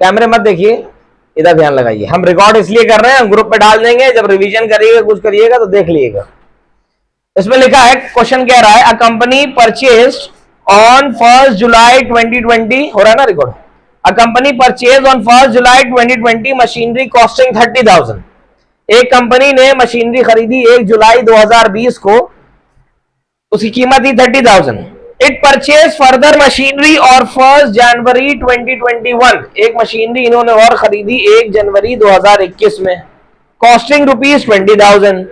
कैमरे मत देखिए, इधर ध्यान लगाइए। हम रिकॉर्ड इसलिए कर रहे हैं, हम ग्रुप पे डाल देंगे, जब रिवीजन करिएगा कुछ करिएगा तो देख लीजिएगा। इसमें लिखा है, क्वेश्चन कह रहा है, अ कंपनी परचेज ऑन 1 जुलाई 2020, हो रहा है ना record. A company purchase on 1 July 2020 machinery costing 30,000। एक कंपनी ने मशीनरी खरीदी 1 जुलाई 2020 को, उसकी कीमत थी 30,000। इट परचेज फर्दर मशीनरी और 1 जनवरी 2021, एक मशीनरी इन्होंने और खरीदी 1 जनवरी 2021 में, costing ₹20,000।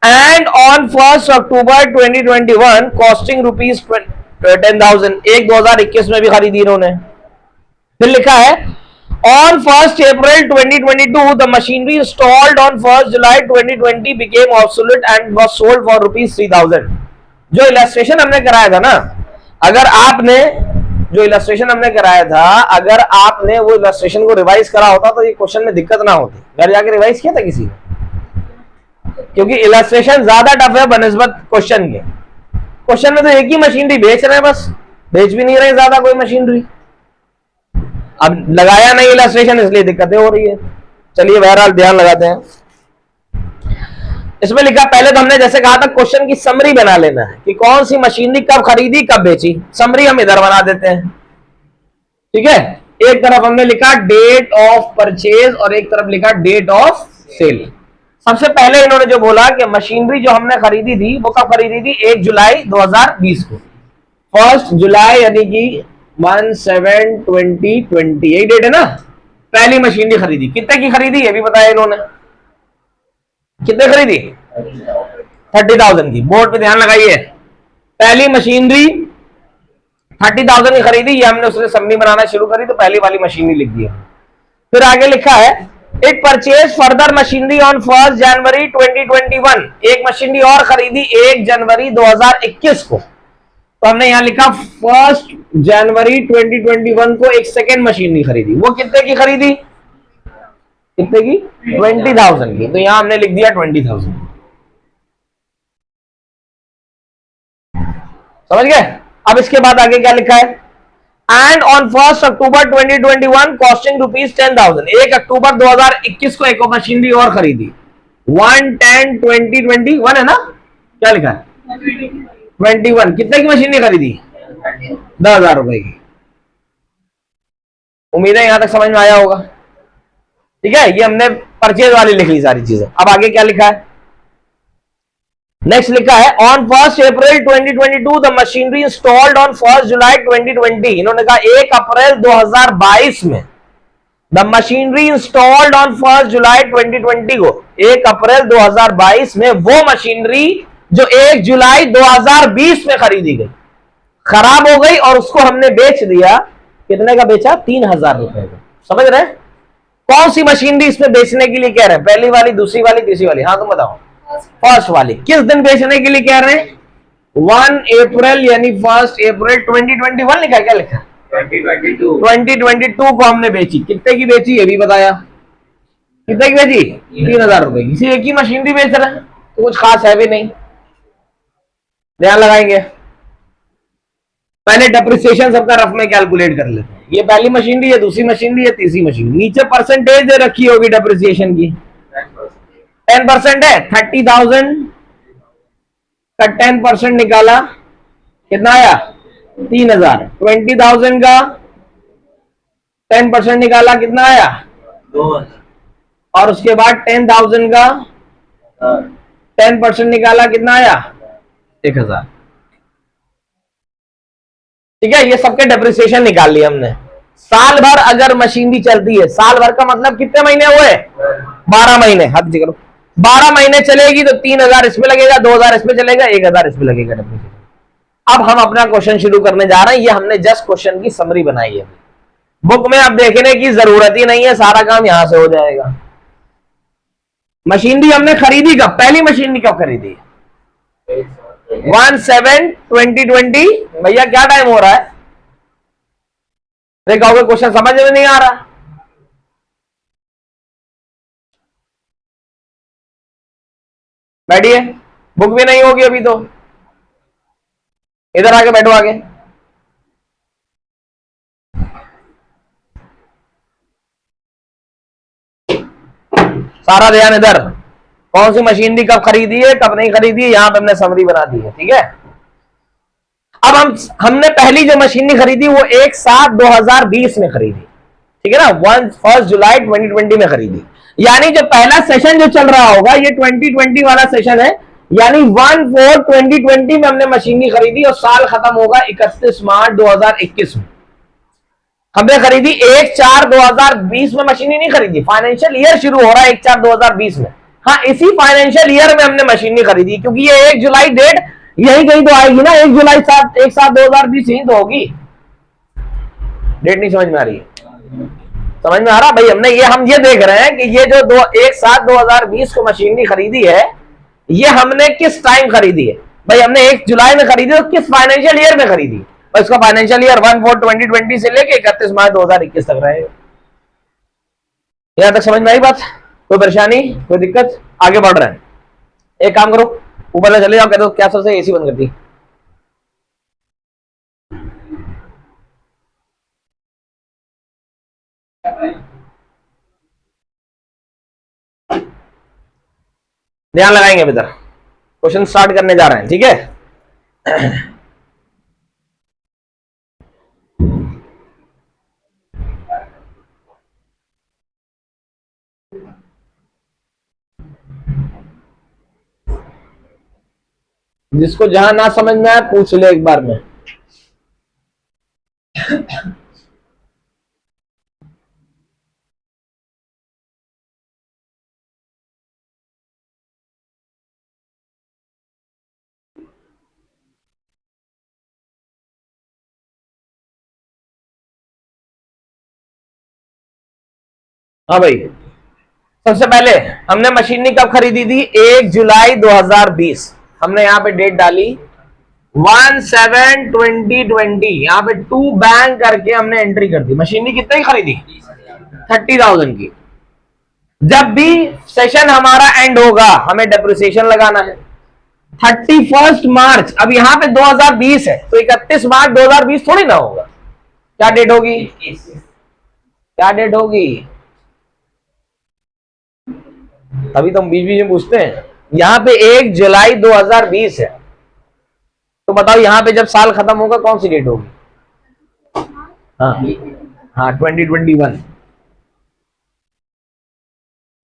And on 1 October 2021 costing ₹10,000, एक 2021 में भी खरीदी इन्होंने। फिर लिखा है, on 1 April 2022 the machinery installed on 1 July 2020 became obsolete and was sold for ₹3,000। जो इलस्ट्रेशन हमने कराया था ना, अगर आपने जो इलस्ट्रेशन हमने कराया था, अगर आपने वो इलस्ट्रेशन को रिवाइज करा होता तो ये क्वेश्चन में दिक्कत ना होती। घर जाके रिवाइज किया था किसी ने? क्योंकि इलस्ट्रेशन ज्यादा टफ है बनस्बत क्वेश्चन के। क्वेश्चन में तो एक ही मशीनरी बेच रहे हैं, बस बेच भी नहीं रहे ज्यादा कोई मशीनरी। अब लगाया नहीं इलस्ट्रेशन, इसलिए दिक्कतें हो रही है। चलिए बहरहाल ध्यान लगाते हैं। इसमें लिखा, पहले तो हमने जैसे कहा था क्वेश्चन की समरी बना लेना है कि कौन सी मशीनरी कब खरीदी कब बेची। समरी हम इधर बना देते हैं, ठीक है। एक तरफ हमने लिखा डेट ऑफ परचेज और एक तरफ लिखा डेट ऑफ सेल। सबसे पहले इन्होंने जो बोला कि मशीनरी जो हमने खरीदी थी वो कब खरीदी थी? 1 जुलाई 2020 को। 1 जुलाई यानी कि 1/7/2020, यही डेट है ना। पहली मशीनरी खरीदी, कितने की खरीदी ये भी बताया इन्होंने। कितने खरीदी? 30,000 की। बोर्ड पे ध्यान लगाइए, पहली मशीनरी 30,000 की खरीदी, ये हमने उसने समरी बनाना शुरू करी तो पहली वाली मशीनरी लिख दिया। फिर आगे लिखा है, it purchase further machinery on 1 जनवरी 2021, एक मशीनरी और खरीदी 1 जनवरी 2021 को। तो हमने यहां लिखा 1 जनवरी 2021 को एक सेकेंड मशीनरी खरीदी। वो कितने की खरीदी? कितने की? 20,000 की। तो यहां हमने लिख दिया 20,000। समझ गए? अब इसके बाद आगे क्या लिखा है, एंड ऑन 1 अक्टूबर 2021 कॉस्टिंग ₹10,000, 1 अक्टूबर 2021 को एक मशीनरी और खरीदी 1/10/2021 है ना। क्या लिखा है? 21। कितने की मशीनरी खरीदी? 10,000 रुपए की। उम्मीद है यहां तक समझ में आया होगा, ठीक है। ये हमने परचेज वाली लिख ली सारी चीजें। अब आगे क्या लिखा है, नेक्स्ट लिखा है, on 1 April 2022 the machinery installed on 1 जुलाई 2020, इन्होंने कहा 1 अप्रैल 2022 में द मशीनरी इंस्टॉल्ड ऑन 1 जुलाई 2020 को, 1 अप्रैल 2022 में वो मशीनरी जो 1 जुलाई 2020 में खरीदी गई खराब हो गई और उसको हमने बेच दिया। कितने का बेचा? 3,000 रुपए का। समझ रहे? कौन सी मशीनरी इसमें बेचने के लिए कह रहे हैं? पहली वाली, दूसरी वाली, तीसरी वाली? हाँ तुम बताओ। फर्स्ट वाली। किस दिन बेचने के लिए कह रहे हैं? 1 अप्रैल यानी 1 अप्रैल 2021 लिखा, क्या लिखा? 2022 को हमने बेची। कितने की बेची ये भी बताया। कितने की बेची? 3,000 रुपए की। इसी एक ही मशीनरी बेच रहे हैं तो कुछ खास है भी नहीं। ध्यान लगाएंगे, पहले डेप्रिसिएशन सबका रफ में कैलकुलेट कर लेते हैं। ये पहली मशीनरी है, दूसरी मशीनरी है, तीसरी मशीनरी। नीचे परसेंटेज दे रखी होगी डेप्रिसिएशन की, 10% है। 30,000 का 10% निकाला, कितना आया? 3,000। 20,000 का 10% निकाला, कितना आया? 2,000। और उसके बाद 10,000 का 10% निकाला, कितना आया? 1,000। ठीक है, ये सबके डेप्रिसिएशन निकाल लिया हमने। साल भर अगर मशीनरी चलती है, साल भर का मतलब कितने महीने हुए? 12 महीने। हद करो, 12 महीने चलेगी तो 3,000 इसमें लगेगा, 2,000 इसमें चलेगा, 1,000 इसमें लगेगा डेप्रिसिएशन। अब हम अपना क्वेश्चन शुरू करने जा रहे हैं। ये हमने जस्ट क्वेश्चन की समरी बनाई है, बुक में अब देखने की जरूरत ही नहीं है, सारा काम यहां से हो जाएगा। मशीनरी हमने खरीदी कब? पहली मशीनरी कब खरीदी? 1/7/2020। भैया क्या टाइम हो रहा है? कहोगे क्वेश्चन समझ में नहीं आ रहा। बैठिए, बुक भी नहीं होगी अभी तो। इधर आके बैठो आगे। सारा ध्यान इधर, कौन सी मशीनरी कब खरीदी है कब नहीं खरीदी है, यहां पे हमने समरी बना दी है। ठीक है, अब हमने पहली जो मशीनरी खरीदी वो 1/7/2020 में खरीदी। ठीक है ना, 1 जुलाई 2020 में खरीदी। यानी जो पहला सेशन जो चल रहा होगा ये 2020 वाला सेशन है, यानी 1/4/2020 में हमने मशीनरी खरीदी और साल खत्म होगा 31 मार्च 2021 में। हमने खरीदी 1/4/2020 में मशीनरी नहीं खरीदी, फाइनेंशियल ईयर शुरू हो रहा है 1/4/2020 में। हाँ, इसी फाइनेंशियल ईयर में हमने मशीनरी खरीदी, क्योंकि ये 1 जुलाई डेट यही कहीं तो आएगी ना, 1 जुलाई 1/7/2020 यही तो होगी। डेट नहीं समझ में आ रही है? समझ में आ रहा भाई? हम ये देख रहे हैं कि ये जो 1/7/2020 को मशीनरी खरीदी है, ये हमने किस टाइम खरीदी है भाई? हमने 1 जुलाई में खरीदी तो किस फाइनेंशियल ईयर में खरीदी? और इसका फाइनेंशियल ईयर 1/4/2020 से लेके 31 मार्च 2021 तक रहेगा। यहां तक समझ में आई बात? कोई परेशानी, कोई दिक्कत? आगे बढ़ रहे हैं। एक काम करो, ऊपर से चले जाओ, कह दो क्या सबसे एसी बंद कर दी। ध्यान लगाएंगे अब इधर, क्वेश्चन स्टार्ट करने जा रहे हैं। ठीक है, जिसको जहां ना समझ में आए पूछ ले एक बार में। हाँ भाई, सबसे पहले हमने मशीनरी कब खरीदी थी? 1 जुलाई 2020। हमने यहां पे डेट डाली 1/7/2020, यहां पे 2 बैंक करके हमने एंट्री कर दी। मशीनरी कितने की खरीदी? 30,000 की। जब भी सेशन हमारा एंड होगा हमें डेप्रिसिएशन लगाना है। 31 मार्च, अब यहां पे 2020 है तो 31 मार्च 2020 थोड़ी ना होगा। क्या डेट होगी? क्या डेट होगी? अभी तो हम बीच बीच में पूछते हैं। यहां पे 1 जुलाई 2020 है, तो बताओ यहां पे जब साल खत्म होगा कौन सी डेट होगी? हाँ 2021।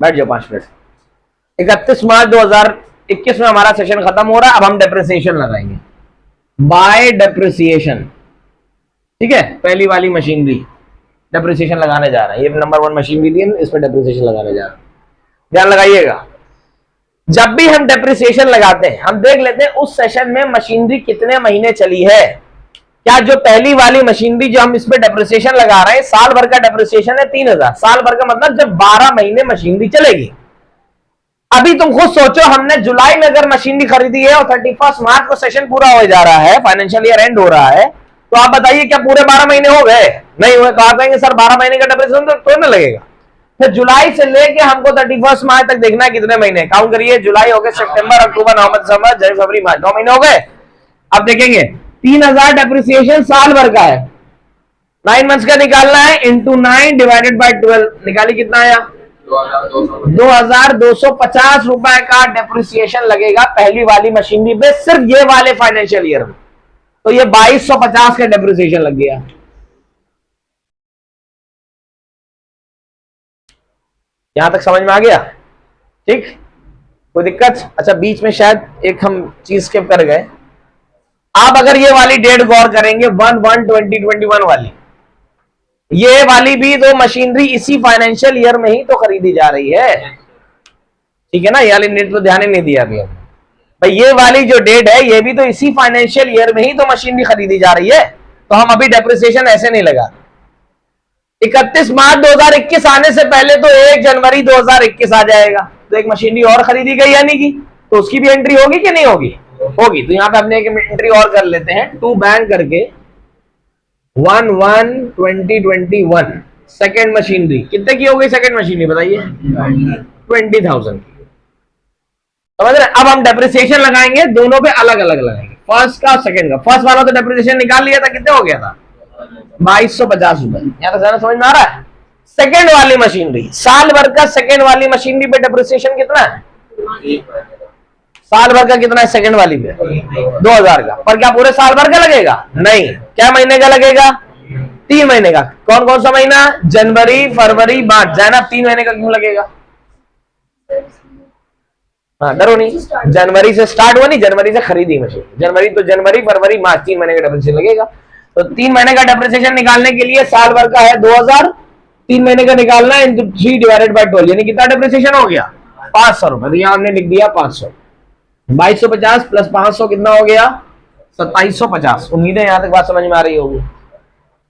बैठ जाओ 5 मिनट। 31 मार्च 2021 में हमारा सेशन खत्म हो रहा है। अब हम डेप्रिसिएशन लगाएंगे बाय डेप्रिसिएशन। ठीक है, पहली वाली मशीनरी डेप्रिसिएशन लगाने जा रहे हैं। ये नंबर 1 मशीनरी दी है, इसमें डेप्रिसिएशन लगाने जा रहे हैं। ध्यान लगाइएगा, जब भी हम डेप्रिसिएशन लगाते हैं हम देख लेते हैं उस सेशन में मशीनरी कितने महीने चली है। क्या जो पहली वाली मशीनरी जो हम इसमें डेप्रिसिएशन लगा रहे हैं, साल भर का डेप्रिसिएशन है 3,000। साल भर का मतलब जब 12 महीने मशीनरी चलेगी। अभी तुम खुद सोचो, हमने जुलाई में अगर मशीनरी खरीदी है और 31 मार्च को सेशन पूरा हो जा रहा है, फाइनेंशियल ईयर एंड हो रहा है, तो आप बताइए क्या पूरे 12 महीने हो गए? नहीं हुए। तो आप कहेंगे सर 12 महीने का डेप्रिसिएशन तो ना लगेगा। फिर जुलाई से लेके हमको 31 मार्च तक देखना है कितने महीने। काउंट करिए, जुलाई हो गए, सितंबर, अक्टूबर, नवंबर, दिसंबर, जनवरी, फरवरी, मार्च, 9 महीने हो गए। अब देखेंगे 3,000 डेप्रिसिएशन साल भर का है, 9 मंथ्स का निकालना है, इंटू 9 डिवाइडेड बाय 12। निकाली कितना आया? 2,250 रुपए का डेप्रिसिएशन लगेगा पहली वाली मशीनरी पे, सिर्फ ये वाले फाइनेंशियल ईयर में। तो ये 2,250 का डेप्रिसिएशन लग गया। यहां तक समझ में आ गया? ठीक, कोई दिक्कत? अच्छा, बीच में शायद एक हम चीज स्किप कर गए। आप अगर ये वाली डेट गौर करेंगे 1/1/2021 वाली, ये वाली भी तो मशीनरी इसी फाइनेंशियल ईयर में ही तो खरीदी जा रही है। ठीक है ना, ये वाली डेट तो ध्यान ही नहीं दिया अभी भाई। ये वाली जो डेट है ये भी तो इसी फाइनेंशियल ईयर में ही तो मशीनरी खरीदी जा रही है, तो हम अभी डेप्रिसिएशन ऐसे नहीं लगा। 31 मार्च 2021 आने से पहले तो 1 जनवरी 2021 आ जाएगा, तो एक मशीनरी और खरीदी गई यानी कि, तो उसकी भी एंट्री होगी कि नहीं होगी? होगी। तो यहां पे हमने एक एंट्री और कर लेते हैं, 2 बैंक करके 1/1/2021 सेकेंड मशीनरी। कितने की हो गई सेकेंड मशीनरी बताइए? 20,000 की। समझ रहे? अब हम डेप्रिसिएशन लगाएंगे, दोनों पे अलग अलग लगाएंगे, फर्स्ट का सेकेंड का। फर्स्ट वाला तो डेप्रिसिएशन निकाल लिया था, कितने हो गया था? 2,250 रुपए। यहां तक समझ में आ रहा है? सेकेंड वाली मशीनरी, साल भर का सेकेंड वाली मशीनरी पे डेप्रिसिएशन कितना है? साल भर का कितना है सेकेंड वाली पे? 2000 का। पर क्या पूरे साल भर का लगेगा? नहीं। क्या महीने का लगेगा? 3 महीने का। कौन कौन सा महीना? जनवरी, फरवरी, मार्च। जैनब 3 महीने का क्यों लगेगा? हाँ, डरो नहीं, जनवरी से स्टार्ट हुआ नहीं, जनवरी से खरीदी मशीन, जनवरी तो जनवरी, फरवरी, मार्च, 3 महीने का डेप्रिसिएशन लगेगा। तो 3 महीने का डेप्रिसिएशन निकालने के लिए साल भर का है 2000, 3 महीने का निकालना है इंटू 3 डिवाइडेड बाय 12, यानी कितना डेप्रिसिएशन हो गया? 500 रुपए। तो यहां हमने लिख दिया 500। 2250 प्लस 500 कितना हो गया? 2750। उम्मीद है यहां तक बात समझ में आ रही होगी।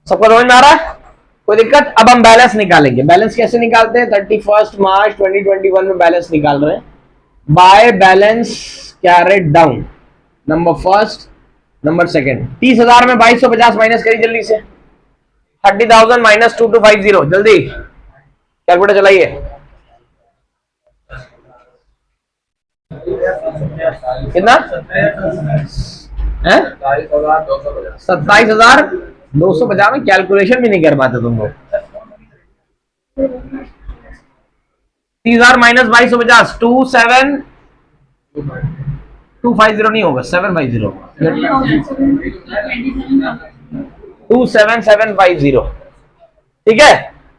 सबको समझ में आ रहा है? कोई दिक्कत? अब हम बैलेंस निकालेंगे। बैलेंस कैसे निकालते हैं? 31 मार्च 2021 में बैलेंस निकाल रहे हैं। By balance carried down, number first, number second. 30,000 में 2250 माइनस करिए जल्दी से। 30,000 माइनस 2250, जल्दी कैलकुलेटर चलाइए। कितना है? 27,250 में कैलकुलेशन भी नहीं कर पाते तुम लोग। 30,000 माइनस 2250, 250 नहीं होगा, 750 होगा। 27750, ठीक है।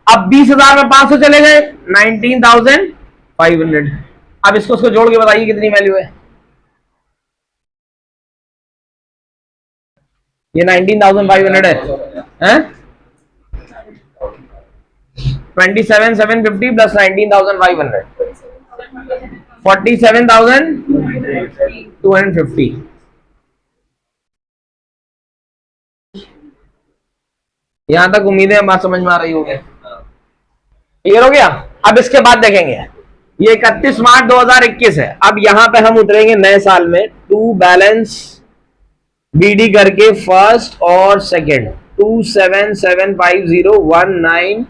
अब 20,000 में 500 चले गए, 19,500। अब इसको जोड़ के बताइए कितनी वैल्यू है? ये 19,500 है, 27,750 प्लस 19,500, 47,250। यहां तक उम्मीदें बात समझ में आ रही होगी। क्लियर हो गया? अब इसके बाद देखेंगे, ये 31 मार्च 2021 है। अब यहां पे हम उतरेंगे नए साल में, टू बैलेंस बीडी करके फर्स्ट और सेकंड, 27,750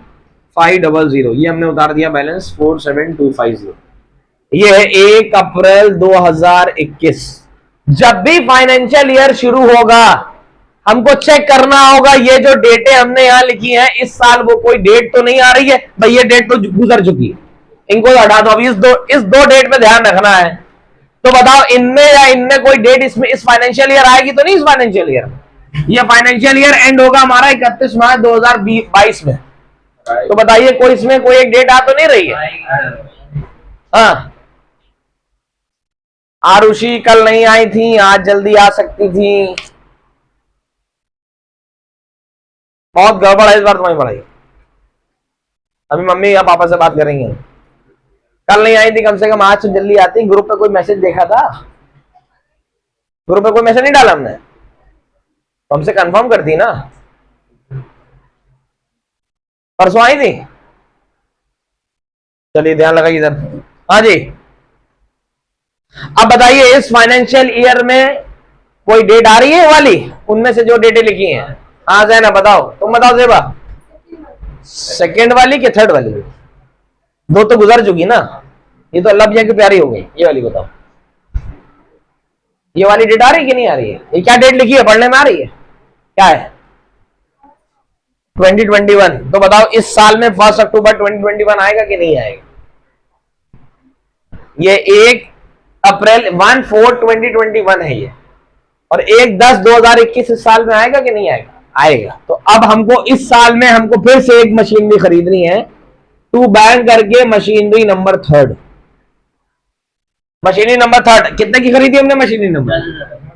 19,500, ये हमने उतार दिया बैलेंस 47,250। ये है 1 अप्रैल 2021। जब भी फाइनेंशियल ईयर शुरू होगा हमको चेक करना होगा ये जो डेटें हमने यहां लिखी हैं, इस साल वो कोई डेट तो नहीं आ रही है भाई, ये डेट तो गुजर चुकी है, इनको हटा दो। अभी इस दो डेट पे ध्यान रखना है। तो बताओ इनमें या इनमें कोई डेट इसमें इस फाइनेंशियल ईयर आएगी तो नहीं? इस फाइनेंशियल ईयर, ये फाइनेंशियल ईयर एंड होगा हमारा 31 मार्च 2022 में। तो बताइए कोई इसमें कोई एक डेट आ तो नहीं रही है? हाँ, आरुषि कल नहीं आई थी, आज जल्दी आ सकती थी। बहुत गड़बड़ है इस बार तुम्हारी पढ़ाई। अभी मम्मी या पापा से बात करेंगे। कल नहीं आई थी, कम से कम आज तो जल्दी आती। ग्रुप पे कोई मैसेज देखा था? ग्रुप पे कोई मैसेज नहीं डाला हमने, तो हमसे कंफर्म करती ना। परसों आई थी? चलिए ध्यान लगाइए इधर। हाँ जी, अब बताइए इस फाइनेंशियल ईयर में कोई डेट आ रही है वाली, उनमें से जो डेटें लिखी हैं? हाँ जैना बताओ, तुम बताओ जेबा, सेकेंड वाली कि थर्ड वाली? दो तो गुजर चुकी ना, ये तो अल्लाह भैया की प्यारी हो गई। ये वाली बताओ, ये वाली डेट आ रही है कि नहीं आ रही है? ये क्या डेट लिखी है, पढ़ने में आ रही है? क्या है? 2021। तो बताओ इस साल में 1 अक्टूबर 2021 आएगा कि नहीं आएगा? ये 1 अप्रैल 1/4/2021 है ये, और 1/10/2021 इस साल में आएगा कि नहीं आएगा? आएगा। तो अब हमको इस साल में हमको फिर से एक मशीनरी खरीदनी है, टू बैंक करके मशीनरी नंबर 3। मशीनरी नंबर 3 कितने की खरीदी हमने? मशीनरी नंबर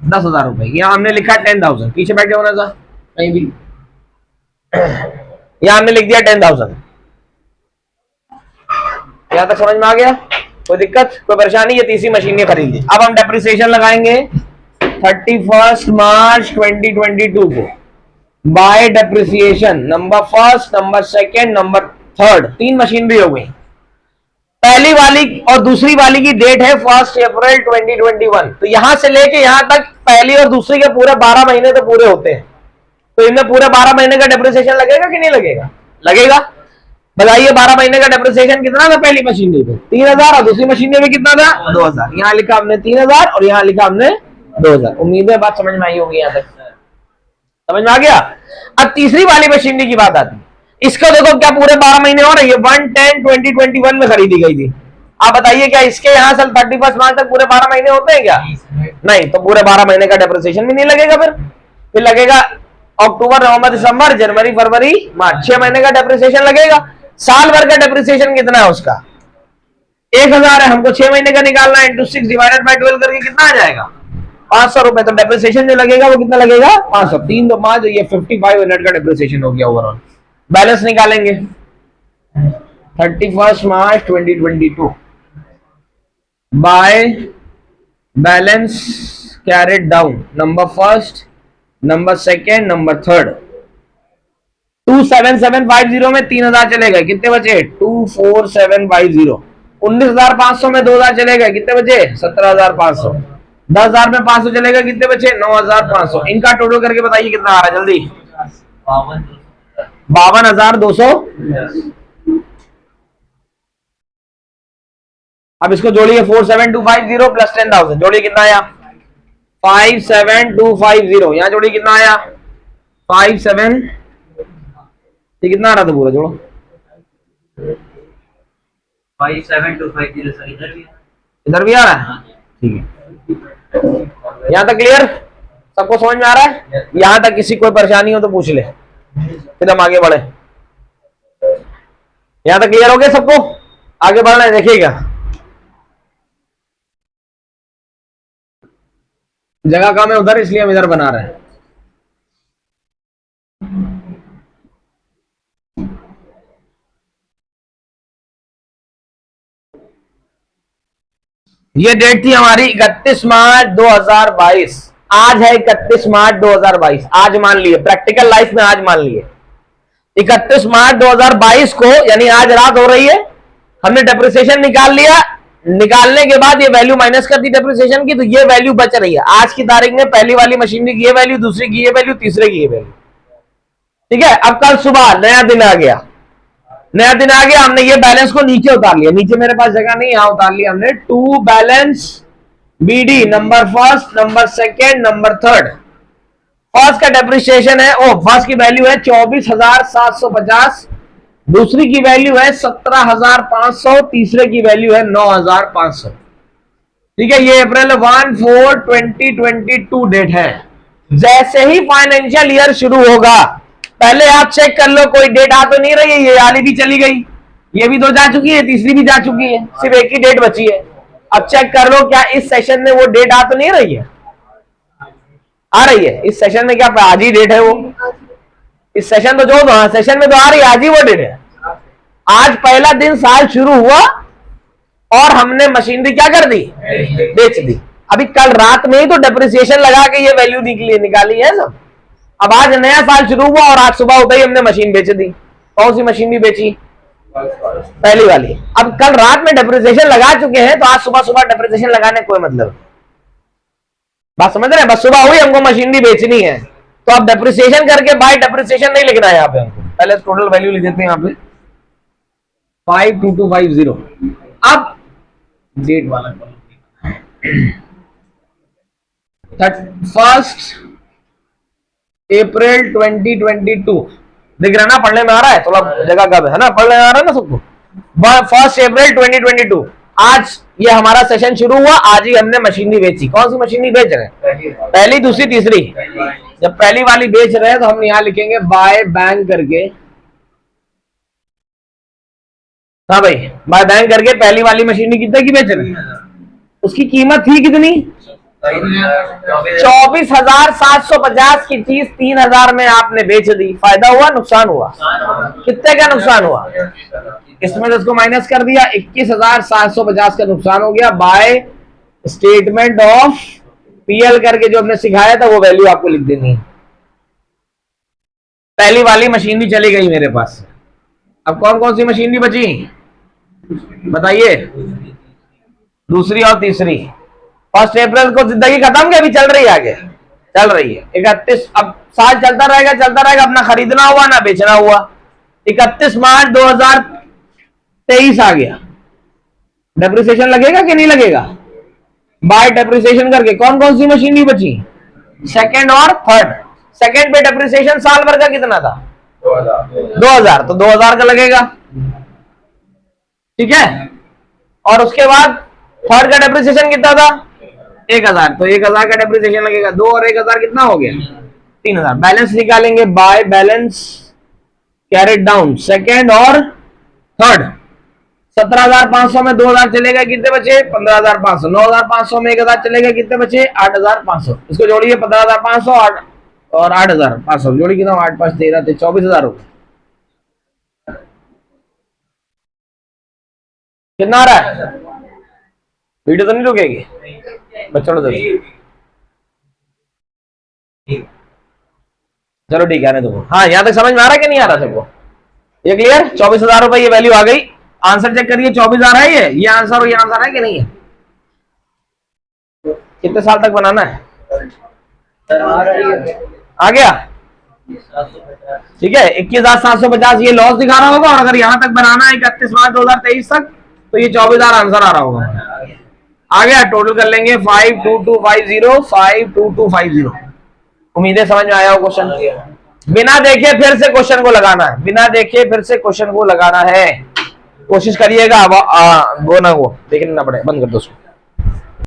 10,000 रुपए की। यहां हमने लिखा 10,000, पीछे बैठे होना था कहीं भी, यहां हमने लिख दिया 10,000। यहां तक समझ में आ गया? कोई दिक्कत, कोई परेशानी? ये तीसरी मशीन खरीद ली। अब हम डेप्रिसिएशन लगाएंगे 31 मार्च 2022 को। Bye depreciation number first, number second, number third, 3 machinery हो गई। पहली वाली और दूसरी वाली की डेट है 1 अप्रैल 2021। तो यहां से लेके यहां तक पहली और दूसरी के पूरे 12 महीने तो पूरे होते हैं। तो इनमें पूरे 12 महीने का डेप्रिसिएशन लगेगा कि नहीं लगेगा? लगेगा। बताइए 12 महीने का डेप्रिसिएशन कितना था पहली मशीनरी पे? 3,000, और दूसरी मशीनरी में कितना था? 2,000। यहां लिखा हमने 3,000 और यहां लिखा हमने 2,000। उम्मीद है बात समझ में आई होगी, यहां तक समझ में आ गया। अब तीसरी वाली मशीनरी की बात आती है। इसका देखो क्या पूरे 12 महीने हो रही है, 1/10/2021 में खरीदी गई थी। आप बताइए क्या इसके यहाँ से 31 मार्च तक पूरे 12 महीने होते हैं क्या? नहीं, तो पूरे 12 महीने का डेप्रिसिएशन भी नहीं लगेगा। फिर लगेगा अक्टूबर, नवंबर, दिसंबर, जनवरी, फरवरी, मार्च, 6 महीने का डेप्रिसिएशन लगेगा। साल भर का डेप्रिसिएशन कितना है उसका? 1000 है, हमको 6 महीने का निकालना है, इंटू 6 डिवाइडेड बाई 12 करके कितना आ जाएगा? 500 रुपए। तो डेप्रिसिएशन जो लगेगा वो कितना लगेगा? 500। 3 तो 5, ये 55 यूनिट का डेप्रिसिएशन हो गया ओवरऑल। बैलेंस निकालेंगे 31 मार्च 2022 by balance carried down, number first, number second, number third. 27750 में 3000 चले गए, कितने बचे? 24750। 19500 में 2000 चले गए, कितने बचे? 17500। 10000 में 500 चले गए, कितने बचे? 9500। इनका टोटल करके बताइए कितना आ रहा है जल्दी? 52,200। अब इसको जोड़िए, 47250 प्लस 10,000, जोड़िए कितना आया? 57250। यहां जोड़िए कितना आया? 57। ये कितना आ रहा था पूरा? जोड़ो 57250 सर, इधर भी आ रहा है, ठीक है। यहां तक क्लियर? सबको समझ में आ रहा है? यहां तक किसी कोई परेशानी हो तो पूछ ले, फिर हम आगे बढ़े। यहां तक क्लियर हो गया सबको? आगे बढ़ना है, देखिएगा। जगह कम है उधर, इसलिए हम इधर बना रहे हैं। ये डेट थी हमारी 31 मार्च 2022। आज है 31 मार्च 2022। आज मान लिए, प्रैक्टिकल लाइफ में आज मान लिए 31 मार्च 2022 को, यानी आज रात हो रही है। हमने डेप्रिसिएशन निकाल लिया। निकालने के बाद ये वैल्यू माइनस कर दी डेप्रिसिएशन की, तो ये वैल्यू बच रही है आज की तारीख में। पहली वाली मशीनरी की ये वैल्यू, दूसरी की ये वैल्यू, तीसरे की ये वैल्यू, ठीक है। अब कल सुबह नया दिन आ गया, नया दिन आ गया, हमने ये बैलेंस को नीचे उतार लिया। नीचे मेरे पास जगह नहीं, यहां उतार लिया हमने। To balance BD, number first, number second, number third. First का डेप्रिसिएशन है, ओ फर्स्ट की वैल्यू है 24,750, दूसरी की वैल्यू है 17,500, तीसरे की वैल्यू है 9,500, ठीक है। ये अप्रैल 1/4/2022 डेट है। जैसे ही फाइनेंशियल ईयर शुरू होगा, पहले आप चेक कर लो कोई डेट आ तो नहीं रही है। ये वाली भी चली गई, ये भी 2 जा चुकी है, तीसरी भी जा चुकी है, सिर्फ एक ही डेट बची है। अब चेक कर लो क्या इस सेशन में वो डेट आ तो नहीं रही है? आ रही है इस सेशन में। क्या आज ही डेट है वो? इस सेशन तो जो सेशन में तो आ रही है, आज ही वो डेट है। आज पहला दिन साल शुरू हुआ और हमने मशीनरी क्या कर दी? बेच दी। अभी कल रात में ही तो डेप्रिसिएशन लगा के ये वैल्यू निकाली है सब। अब आज नया साल शुरू हुआ और आज सुबह होते ही हमने मशीन बेच दी। कौन सी मशीन भी बेची? पहली वाली। अब कल रात में डेप्रिसिएशन लगा चुके हैं, तो आज सुबह सुबह डेप्रिसिएशन लगाने कोई मतलब। बात समझ रहे हैं? बस सुबह हुई, हमको मशीनरी बेचनी है, तो अब डेप्रिसिएशन करके बाय डेप्रिसिएशन नहीं लिखना है यहाँ पे हमको। पहले टोटल वैल्यू लिख देते हैं यहाँ पे 52250। अब डेट वाला 1 अप्रैल 2022 दिख रहा है ना? पढ़ने में आ रहा है? थोड़ा जगह कब है ना, पढ़ने में आ रहा है ना सबको? 1 अप्रैल 2022 आज ये हमारा सेशन शुरू हुआ। आज ही हमने मशीनरी बेची। कौन सी मशीनरी बेच रहे हैं? पहली, दूसरी, तीसरी। जब पहली वाली बेच रहे हैं तो हम यहां लिखेंगे बाय बैंक करके। हाँ भाई, बाय बैंक करके पहली वाली मशीनरी कितने की बेच रहे हैं? उसकी कीमत थी कितनी? 24,750 की चीज 3,000 में आपने बेच दी। फायदा हुआ, नुकसान हुआ? कितने का नुकसान हुआ? इसमें तो इसको माइनस कर दिया, 21,750 का नुकसान हो गया। बाय स्टेटमेंट ऑफ पीएल करके जो हमने सिखाया था वो वैल्यू आपको लिख देनी है। पहली वाली मशीनरी चली गई मेरे पास। अब कौन कौन सी मशीनरी बची बताइए? दूसरी और तीसरी। 1 अप्रैल को जिंदगी खत्म क्या? अभी चल रही है, आगे चल रही है। 31, अब साल चलता रहेगा, चलता रहेगा। अपना खरीदना हुआ ना बेचना हुआ। 31 मार्च 2023 आ गया। डेप्रिसिएशन लगेगा कि नहीं लगेगा? बाय डेप्रिसिएशन करके कौन कौन सी मशीनरी बची? सेकंड और थर्ड। सेकंड पे डेप्रिसिएशन साल भर का कितना था? 2000, तो 2000 का लगेगा, ठीक है। और उसके बाद थर्ड का डेप्रिसिएशन कितना था? 1000, तो 1000 का डेप्रिसिएशन लगेगा। 2 और 1000 कितना हो गया? 3000। बैलेंस निकालेंगे by balance carried down second और थर्ड। 17,500 में 2000 चलेगा, कितने बचे? 15,500। 9,500 में 1000 चलेगा, कितने बचे? 8,500। इसको जोड़िए, 15,500 और 8,500 जोड़ी कितना? 8 5 13 24,000 हो गया। कितना आ रहा है? वीडियो तो नहीं रुकेगी? चलो चलो ठीक है, देखो। हाँ, यहाँ तक समझ में आ रहा है कि नहीं आ रहा सबको? ये क्लियर? 24,000 रुपए ये वैल्यू आ गई। आंसर चेक करिए, 24,000 है ये आंसर और ये आंसर है कि नहीं है? कितने साल तक बनाना है? आ गया, ठीक है। 21,750 ये लॉस दिखा रहा होगा, और अगर यहां तक बनाना है 31 मार्च 2023 तक, तो ये 24,000 आंसर आ रहा होगा। आ गया, टोटल कर लेंगे 52250 52250। उम्मीदें समझ में आया हो क्वेश्चन? बिना देखे फिर से क्वेश्चन को लगाना है, बिना देखे फिर से क्वेश्चन को लगाना है। कोशिश करिएगा वो ना वो देखना पड़े, बंद कर दो उसको।